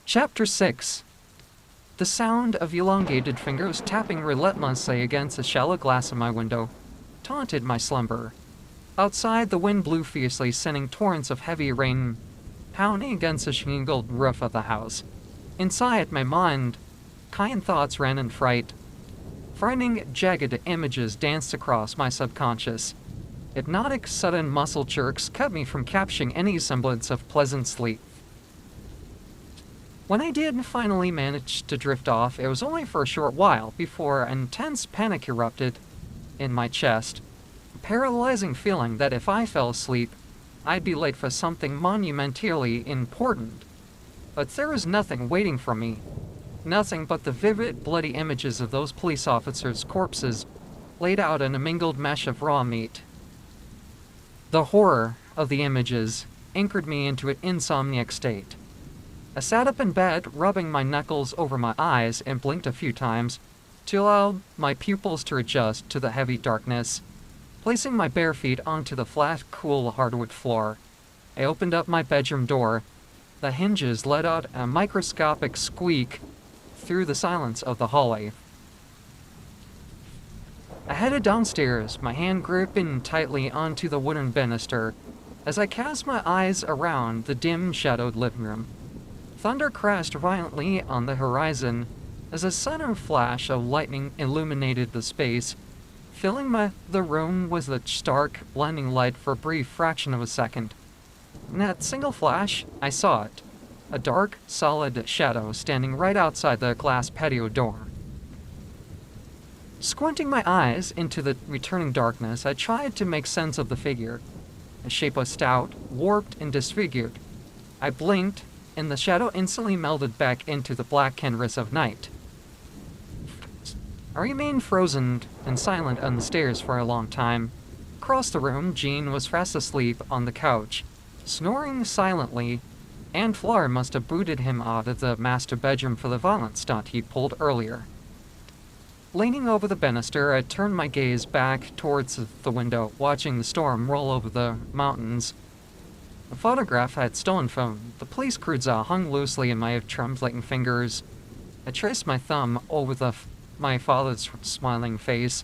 Chapter 6. The sound of elongated fingers tapping relentlessly against the shallow glass of my window taunted my slumber. Outside, the wind blew fiercely, sending torrents of heavy rain pounding against the shingled roof of the house. Inside my mind, kind thoughts ran in fright. Frightening, jagged images danced across my subconscious. Hypnotic, sudden muscle jerks kept me from capturing any semblance of pleasant sleep. When I did finally manage to drift off, it was only for a short while before an intense panic erupted in my chest, a paralyzing feeling that if I fell asleep, I'd be late for something monumentally important. But there was nothing waiting for me. Nothing but the vivid, bloody images of those police officers' corpses laid out in a mingled mesh of raw meat. The horror of the images anchored me into an insomniac state. I sat up in bed, rubbing my knuckles over my eyes, and blinked a few times to allow my pupils to adjust to the heavy darkness. Placing my bare feet onto the flat, cool hardwood floor, I opened up my bedroom door. The hinges let out a microscopic squeak through the silence of the hallway. I headed downstairs, my hand gripping tightly onto the wooden banister as I cast my eyes around the dim-shadowed living room. Thunder crashed violently on the horizon as a sudden flash of lightning illuminated the space, filling the room with a stark, blinding light for a brief fraction of a second. In that single flash, I saw it, a dark, solid shadow standing right outside the glass patio door. Squinting my eyes into the returning darkness, I tried to make sense of the figure. The shape was stout, warped, and disfigured. I blinked, and the shadow instantly melded back into the black canvas of night. I remained frozen and silent on the stairs for a long time. Across the room, Jean was fast asleep on the couch, snoring silently, and Flora must have booted him out of the master bedroom for the violent stunt he pulled earlier. Leaning over the banister, I turned my gaze back towards the window, watching the storm roll over the mountains. A photograph I had stolen from the police cruiser hung loosely in my trembling fingers. I traced my thumb over my father's smiling face.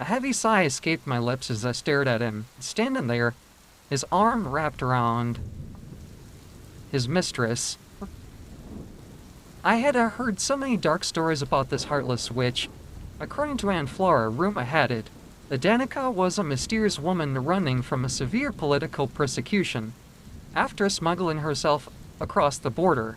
A heavy sigh escaped my lips as I stared at him, standing there, his arm wrapped around his mistress. I had heard so many dark stories about this heartless witch. According to Aunt Flora, rumor had it that Danica was a mysterious woman running from a severe political persecution after smuggling herself across the border.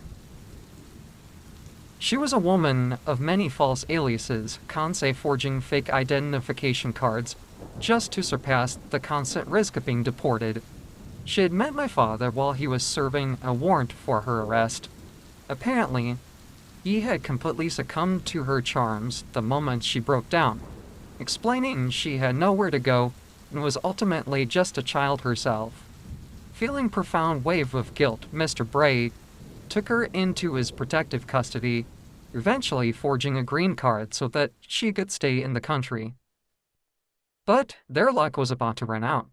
She was a woman of many false aliases, constantly forging fake identification cards just to surpass the constant risk of being deported. She had met my father while he was serving a warrant for her arrest. Apparently, he had completely succumbed to her charms the moment she broke down, explaining she had nowhere to go and was ultimately just a child herself. Feeling a profound wave of guilt, Mr. Bray took her into his protective custody, eventually forging a green card so that she could stay in the country. But their luck was about to run out.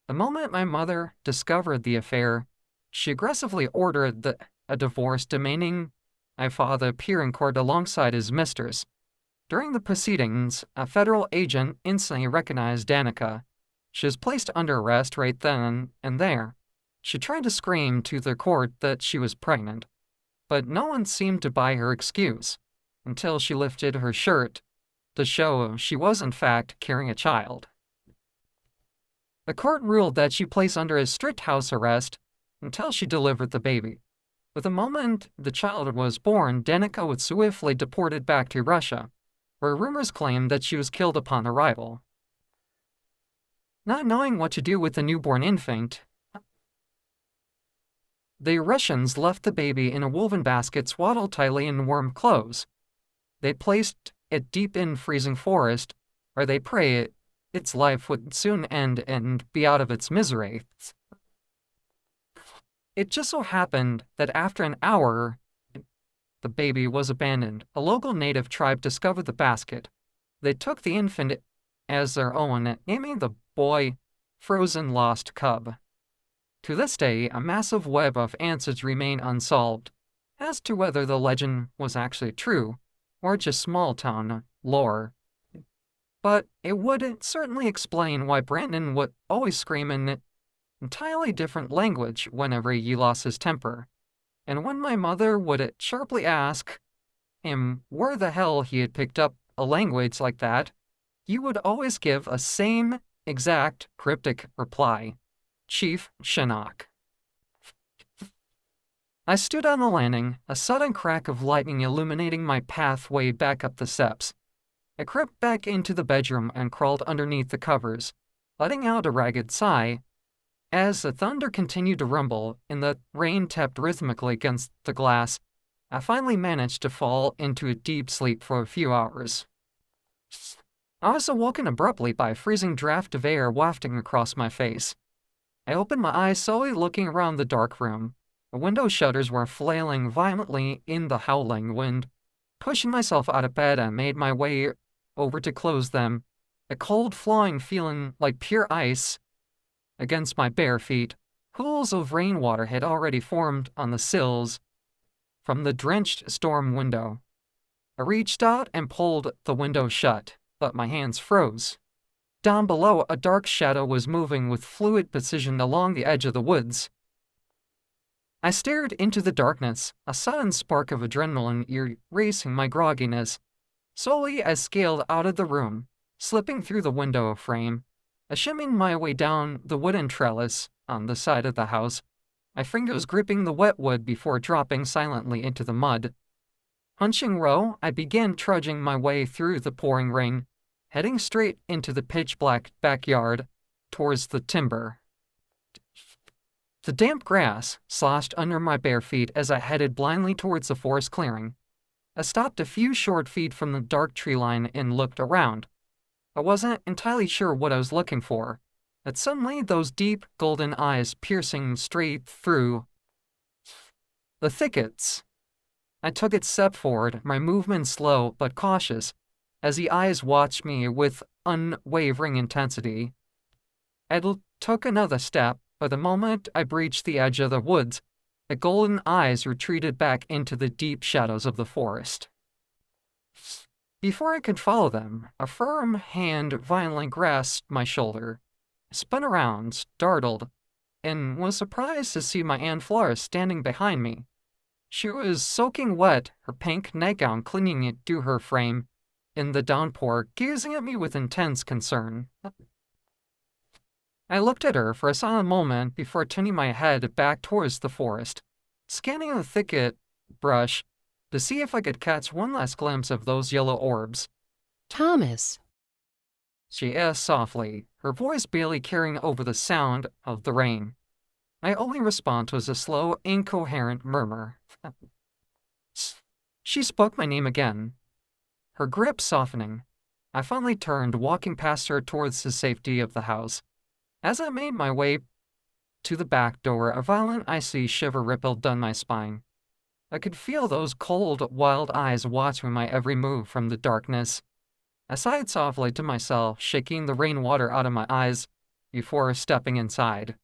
The moment my mother discovered the affair, she aggressively ordered a divorce, demanding my father appear in court alongside his mistress. During the proceedings, a federal agent instantly recognized Danica. She was placed under arrest right then and there. She tried to scream to the court that she was pregnant, but no one seemed to buy her excuse until she lifted her shirt to show she was in fact carrying a child. The court ruled that she placed under a strict house arrest until she delivered the baby. But the moment the child was born, Danica was swiftly deported back to Russia, where rumors claimed that she was killed upon arrival. Not knowing what to do with the newborn infant, the Russians left the baby in a woven basket swaddled tightly in warm clothes. They placed it deep in freezing forest, where they prayed its life would soon end and be out of its misery. It just so happened that after an hour, the baby was abandoned. A local native tribe discovered the basket. They took the infant as their own, naming the boy Frozen Lost Cub. To this day, a massive web of answers remain unsolved, as to whether the legend was actually true or just small-town lore. But it would certainly explain why Brandon would always scream in entirely different language whenever he lost his temper. And when my mother would sharply ask him where the hell he had picked up a language like that, he would always give a same exact cryptic reply: Chief Shinnok. I stood on the landing, a sudden crack of lightning illuminating my pathway back up the steps. I crept back into the bedroom and crawled underneath the covers, letting out a ragged sigh. As the thunder continued to rumble and the rain tapped rhythmically against the glass, I finally managed to fall into a deep sleep for a few hours. I was awoken abruptly by a freezing draft of air wafting across my face. I opened my eyes, slowly looking around the dark room. The window shutters were flailing violently in the howling wind. Pushing myself out of bed, I made my way over to close them, a cold flowing feeling like pure ice against my bare feet. Pools of rainwater had already formed on the sills from the drenched storm window. I reached out and pulled the window shut, but my hands froze. Down below, a dark shadow was moving with fluid precision along the edge of the woods. I stared into the darkness, a sudden spark of adrenaline erasing my grogginess. Slowly, I scaled out of the room, slipping through the window frame, shimming my way down the wooden trellis on the side of the house, my fingers gripping the wet wood before dropping silently into the mud. Hunching low, I began trudging my way through the pouring rain, heading straight into the pitch-black backyard towards the timber. The damp grass sloshed under my bare feet as I headed blindly towards the forest clearing. I stopped a few short feet from the dark tree line and looked around. I wasn't entirely sure what I was looking for, but suddenly those deep golden eyes piercing straight through the thickets. I took a step forward, my movement slow but cautious, as the eyes watched me with unwavering intensity. I took another step, but the moment I breached the edge of the woods, the golden eyes retreated back into the deep shadows of the forest. Before I could follow them, a firm hand violently grasped my shoulder. I spun around, startled, and was surprised to see my Aunt Flora standing behind me. She was soaking wet, her pink nightgown clinging to her frame in the downpour, gazing at me with intense concern. I looked at her for a silent moment before turning my head back towards the forest, scanning the thicket brush to see if I could catch one last glimpse of those yellow orbs. Thomas, She asked softly, her voice barely carrying over the sound of the rain. My only response was a slow, incoherent murmur. She spoke my name again, her grip softening. I finally turned, walking past her towards the safety of the house. As I made my way to the back door, a violent icy shiver rippled down my spine. I could feel those cold, wild eyes watching my every move from the darkness. I sighed softly to myself, shaking the rainwater out of my eyes before stepping inside.